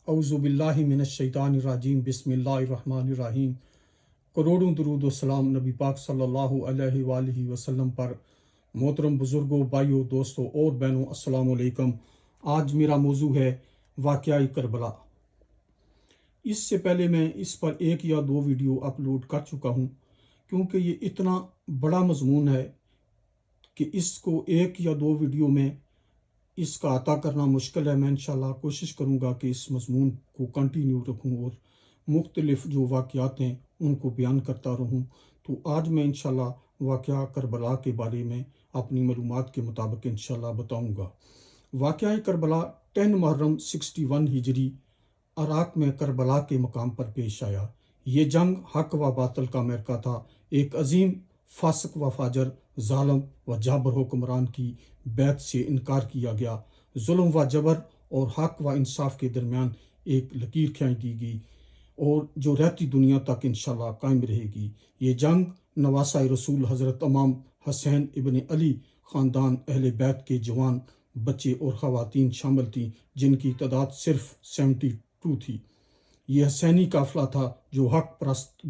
اعوذ باللہ من الشیطان الرجیم بسم اللہ الرحمن الرحیم۔ کروڑوں درود و سلام نبی پاک صلی اللہ علیہ وآلہ وسلم پر۔ محترم بزرگوں، بھائیوں، دوستوں اور بہنوں، السلام علیکم۔ آج میرا موضوع ہے واقعہ کربلا۔ اس سے پہلے میں اس پر ایک یا دو ویڈیو اپلوڈ کر چکا ہوں، کیونکہ یہ اتنا بڑا مضمون ہے کہ اس کو ایک یا دو ویڈیو میں اس کا عطا کرنا مشکل ہے۔ میں انشاءاللہ کوشش کروں گا کہ اس مضمون کو کنٹینیو رکھوں اور مختلف جو واقعات ہیں ان کو بیان کرتا رہوں۔ تو آج میں انشاءاللہ واقعہ کربلا کے بارے میں اپنی معلومات کے مطابق انشاءاللہ بتاؤں گا۔ واقعہ کربلا 10 محرم 61 ہجری عراق میں کربلا کے مقام پر پیش آیا۔ یہ جنگ حق و باطل کا معرکہ تھا۔ ایک عظیم فاسق و فاجر، ظالم و جابر حکمران کی بیعت سے انکار کیا گیا۔ ظلم و جبر اور حق و انصاف کے درمیان ایک لکیر کھینچ دی گئی اور جو رہتی دنیا تک انشاءاللہ قائم رہے گی۔ یہ جنگ نواسہ رسول حضرت امام حسین ابن علی خاندان اہل بیت کے جوان، بچے اور خواتین شامل تھیں، جن کی تعداد صرف 72 تھی۔ یہ حسینی قافلہ تھا جو حق پرست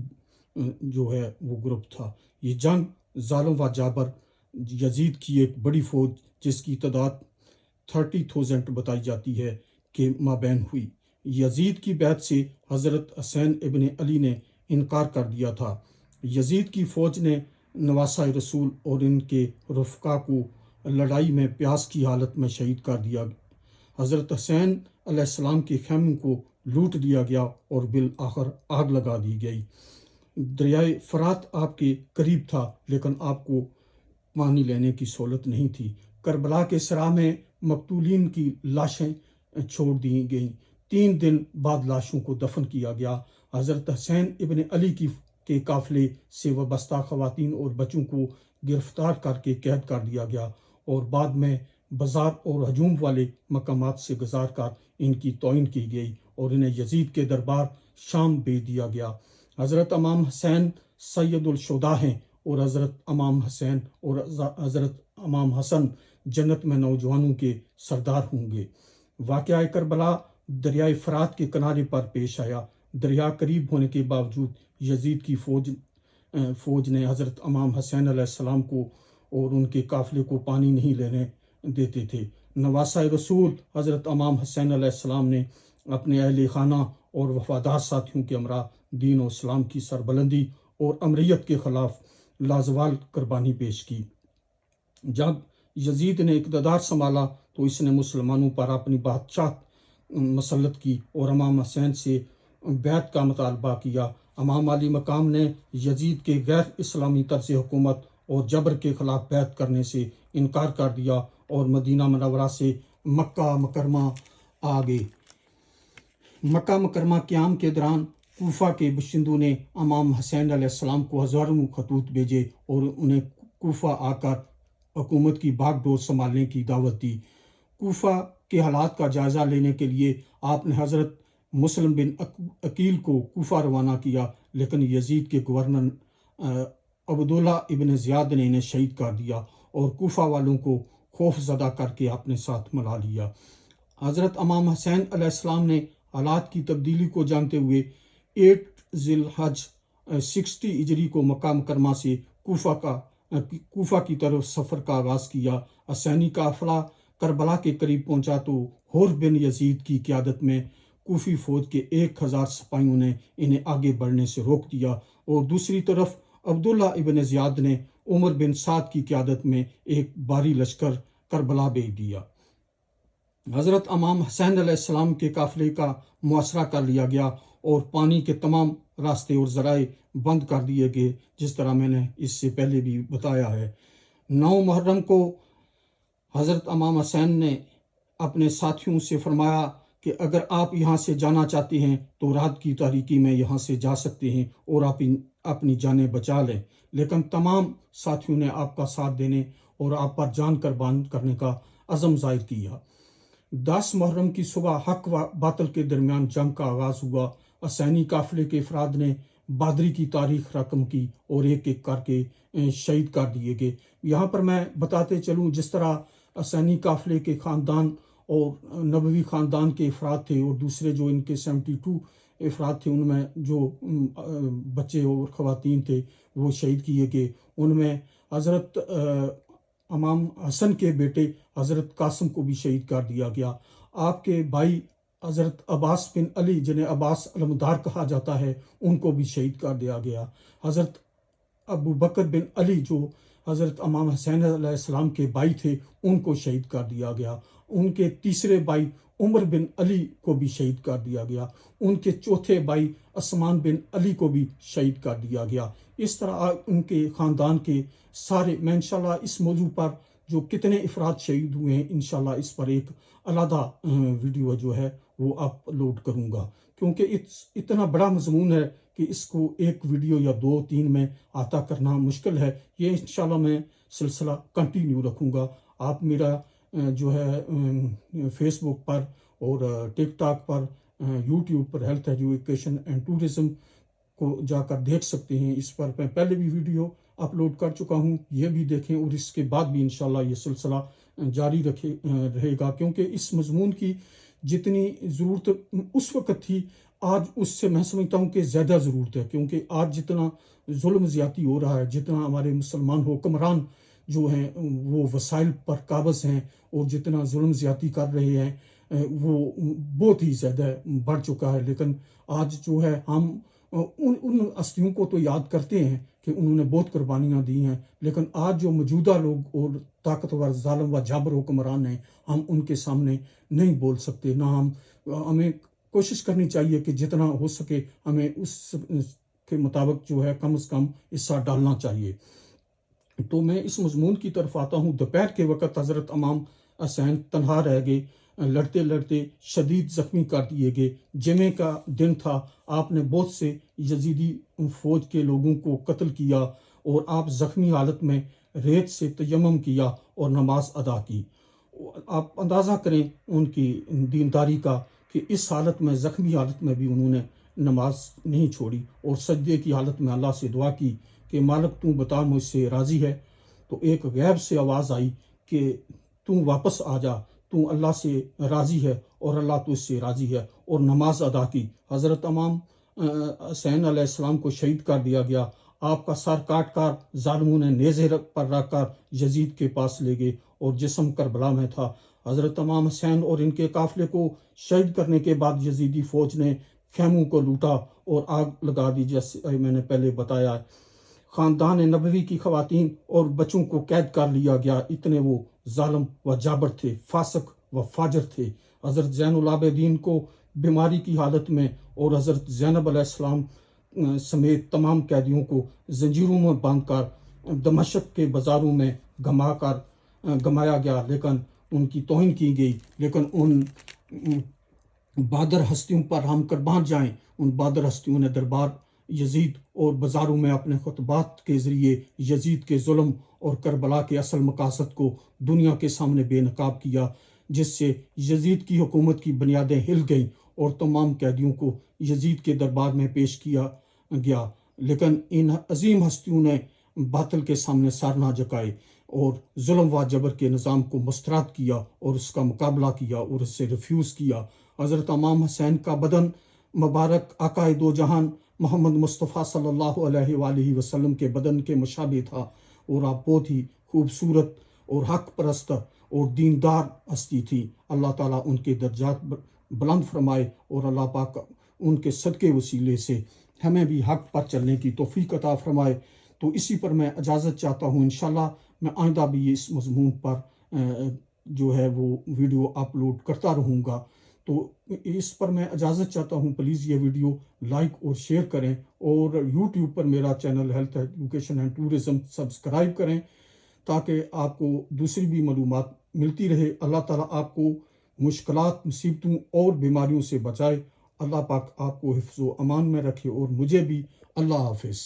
جو ہے وہ گروپ تھا۔ یہ جنگ ظالم و جابر یزید کی ایک بڑی فوج جس کی تعداد 30,000 بتائی جاتی ہے کے مابین ہوئی۔ یزید کی بیعت سے حضرت حسین ابن علی نے انکار کر دیا تھا۔ یزید کی فوج نے نواسہ رسول اور ان کے رفقا کو لڑائی میں پیاس کی حالت میں شہید کر دیا۔ حضرت حسین علیہ السلام کے خیموں کو لوٹ لیا گیا اور بالآخر آگ لگا دی گئی۔ دریائے فرات آپ کے قریب تھا، لیکن آپ کو پانی لینے کی سہولت نہیں تھی۔ کربلا کے صحرا میں مقتولین کی لاشیں چھوڑ دی گئیں۔ 3 دن بعد لاشوں کو دفن کیا گیا۔ حضرت حسین ابن علی کے قافلے سے وابستہ خواتین اور بچوں کو گرفتار کر کے قید کر دیا گیا اور بعد میں بازار اور ہجوم والے مقامات سے گزار کر ان کی توہین کی گئی اور انہیں یزید کے دربار شام بھیج دیا گیا۔ حضرت امام حسین سید الشہداء ہیں اور حضرت امام حسین اور حضرت امام حسن جنت میں نوجوانوں کے سردار ہوں گے۔ واقعہ کربلا دریائے فرات کے کنارے پر پیش آیا۔ دریا قریب ہونے کے باوجود یزید کی فوج نے حضرت امام حسین علیہ السلام کو اور ان کے قافلے کو پانی نہیں لینے دیتے تھے۔ نواسہ رسول حضرت امام حسین علیہ السلام نے اپنے اہل خانہ اور وفادار ساتھیوں کے ہمراہ دین و اسلام کی سربلندی اور امریت کے خلاف لازوال قربانی پیش کی۔ جب یزید نے اقتدار سنبھالا تو اس نے مسلمانوں پر اپنی بادشاہت مسلط کی اور امام حسین سے بیعت کا مطالبہ کیا۔ امام علی مقام نے یزید کے غیر اسلامی طرز حکومت اور جبر کے خلاف بیعت کرنے سے انکار کر دیا اور مدینہ منورہ سے مکہ مکرمہ آ گئے۔ مکہ مکرمہ قیام کے دوران کوفہ کے باشندوں نے امام حسین علیہ السلام کو ہزاروں خطوط بھیجے اور انہیں کوفہ آ کر حکومت کی بھاگ ڈور سنبھالنے کی دعوت دی۔ کوفہ کے حالات کا جائزہ لینے کے لیے آپ نے حضرت مسلم بن عقیل کو کوفہ روانہ کیا، لیکن یزید کے گورنر عبداللہ ابن زیاد نے انہیں شہید کر دیا اور کوفہ والوں کو خوف زدہ کر کے اپنے ساتھ ملا لیا۔ حضرت امام حسین علیہ السلام نے حالات کی تبدیلی کو جانتے ہوئے 8 ذی الحج 60 ہجری کو مکہ مکرمہ سے کوفہ کی طرف سفر کا آغاز کیا۔ حسینی قافلہ کربلا کے قریب پہنچا تو حر بن یزید کی قیادت میں کوفی فوج کے 1000 سپاہیوں نے انہیں آگے بڑھنے سے روک دیا اور دوسری طرف عبداللہ ابن زیاد نے عمر بن سعد کی قیادت میں ایک بھاری لشکر کربلا بھیج دیا۔ حضرت امام حسین علیہ السلام کے قافلے کا محاصرہ کر لیا گیا اور پانی کے تمام راستے اور ذرائع بند کر دیے گئے، جس طرح میں نے اس سے پہلے بھی بتایا ہے۔ 9 محرم کو حضرت امام حسین نے اپنے ساتھیوں سے فرمایا کہ اگر آپ یہاں سے جانا چاہتے ہیں تو رات کی تاریکی میں یہاں سے جا سکتے ہیں اور آپ اپنی جانیں بچا لیں، لیکن تمام ساتھیوں نے آپ کا ساتھ دینے اور آپ پر جان قربان کرنے کا عزم ظاہر کیا۔ 10 محرم کی صبح حق و باطل کے درمیان جنگ کا آغاز ہوا۔ حسینی قافلے کے افراد نے بہادری کی تاریخ رقم کی اور ایک ایک کر کے شہید کر دیے گئے۔ یہاں پر میں بتاتے چلوں جس طرح حسینی قافلے کے خاندان اور نبوی خاندان کے افراد تھے، اور دوسرے جو ان کے 72 افراد تھے، ان میں جو بچے اور خواتین تھے وہ شہید کیے گئے۔ ان میں حضرت امام حسن کے بیٹے حضرت قاسم کو بھی شہید کر دیا گیا۔ آپ کے بھائی حضرت عباس بن علی، جنہیں عباس علمدار کہا جاتا ہے، ان کو بھی شہید کر دیا گیا۔ حضرت ابو بکر بن علی، جو حضرت امام حسین علیہ السلام کے بھائی تھے، ان کو شہید کر دیا گیا۔ ان کے تیسرے بھائی عمر بن علی کو بھی شہید کر دیا گیا۔ ان کے چوتھے بھائی عثمان بن علی کو بھی شہید کر دیا گیا۔ اس طرح ان کے خاندان کے سارے، میں انشاءاللہ اس موضوع پر جو کتنے افراد شہید ہوئے ہیں، انشاءاللہ اس پر ایک علیحدہ ویڈیو جو ہے وہ اپلوڈ کروں گا، کیونکہ اتنا بڑا مضمون ہے کہ اس کو ایک ویڈیو یا 2-3 میں احاطہ کرنا مشکل ہے۔ یہ انشاءاللہ میں سلسلہ کنٹینیو رکھوں گا۔ آپ میرا جو ہے فیس بک پر اور ٹک ٹاک پر، یوٹیوب پر ہیلتھ ایجوکیشن اینڈ ٹورزم کو جا کر دیکھ سکتے ہیں۔ اس پر میں پہلے بھی ویڈیو اپلوڈ کر چکا ہوں، یہ بھی دیکھیں، اور اس کے بعد بھی انشاءاللہ یہ سلسلہ جاری رہے گا، کیونکہ اس مضمون کی جتنی ضرورت اس وقت تھی، آج اس سے میں سمجھتا ہوں کہ زیادہ ضرورت ہے، کیونکہ آج جتنا ظلم زیادتی ہو رہا ہے، جتنا ہمارے مسلمان حکمران جو ہیں وہ وسائل پر قابض ہیں، اور جتنا ظلم زیادتی کر رہے ہیں وہ بہت ہی زیادہ بڑھ چکا ہے۔ لیکن آج جو ہے ہم ان ہستیوں کو تو یاد کرتے ہیں کہ انہوں نے بہت قربانیاں دی ہیں، لیکن آج جو موجودہ لوگ اور طاقتور ظالم و جابر حکمران ہیں، ہم ان کے سامنے نہیں بول سکتے، نہ ہمیں کوشش کرنی چاہیے کہ جتنا ہو سکے ہمیں اس کے مطابق جو ہے کم از کم حصہ ڈالنا چاہیے۔ تو میں اس مضمون کی طرف آتا ہوں۔ دوپہر کے وقت حضرت امام حسین تنہا رہ گئے، لڑتے لڑتے شدید زخمی کر دیے گئے۔ جمعے کا دن تھا، آپ نے بہت سے یزیدی فوج کے لوگوں کو قتل کیا، اور آپ زخمی حالت میں ریت سے تیمم کیا اور نماز ادا کی۔ آپ اندازہ کریں ان کی دینداری کا، کہ اس حالت میں، زخمی حالت میں بھی انہوں نے نماز نہیں چھوڑی، اور سجدے کی حالت میں اللہ سے دعا کی کہ مالک تو بتا مجھ سے راضی ہے۔ تو ایک غیب سے آواز آئی کہ تو واپس آ جا، تو اللہ سے راضی ہے اور اللہ تو اس سے راضی ہے، اور نماز ادا کی۔ حضرت امام حسین علیہ السلام کو شہید کر دیا گیا۔ آپ کا سر کاٹ کر ظالموں نے نیزے پر رکھ کر یزید کے پاس لے گئے، اور جسم کربلا میں تھا۔ حضرت امام حسین اور ان کے قافلے کو شہید کرنے کے بعد یزیدی فوج نے خیموں کو لوٹا اور آگ لگا دی، جیسے میں نے پہلے بتایا ہے۔ خاندان نبوی کی خواتین اور بچوں کو قید کر لیا گیا، اتنے وہ ظالم و جابر تھے، فاسق و فاجر تھے۔ حضرت زین العابدین کو بیماری کی حالت میں، اور حضرت زینب علیہ السلام سمیت تمام قیدیوں کو زنجیروں میں باندھ کر دمشق کے بازاروں میں گھمایا گیا، لیکن ان کی توہین کی گئی۔ لیکن ان بہادر ہستیوں پر ہم قربان جائیں۔ ان بہادر ہستیوں نے دربار یزید اور بازاروں میں اپنے خطبات کے ذریعے یزید کے ظلم اور کربلا کے اصل مقاصد کو دنیا کے سامنے بے نقاب کیا، جس سے یزید کی حکومت کی بنیادیں ہل گئیں، اور تمام قیدیوں کو یزید کے دربار میں پیش کیا گیا۔ لیکن ان عظیم ہستیوں نے باطل کے سامنے سر نہ جھکائے، اور ظلم و جبر کے نظام کو مسترد کیا، اور اس کا مقابلہ کیا، اور اسے ریفیوز کیا۔ حضرت امام حسین کا بدن مبارک آقائے دو جہان محمد مصطفیٰ صلی اللہ علیہ وآلہ وسلم کے بدن کے مشابہ تھا، اور آپ بہت ہی خوبصورت اور حق پرست اور دیندار ہستی تھی۔ اللہ تعالیٰ ان کے درجات بلند فرمائے، اور اللہ پاک ان کے صدقے وسیلے سے ہمیں بھی حق پر چلنے کی توفیق عطا فرمائے۔ تو اسی پر میں اجازت چاہتا ہوں، انشاءاللہ میں آئندہ بھی اس مضمون پر جو ہے وہ ویڈیو اپلوڈ کرتا رہوں گا۔ تو اس پر میں اجازت چاہتا ہوں، پلیز یہ ویڈیو لائک اور شیئر کریں، اور یوٹیوب پر میرا channel health education and tourism subscribe کریں، تاکہ آپ کو دوسری بھی معلومات ملتی رہے۔ اللہ تعالیٰ آپ کو مشکلات، مصیبتوں اور بیماریوں سے بچائے۔ اللہ پاک آپ کو حفظ و امان میں رکھے، اور مجھے بھی۔ اللہ حافظ۔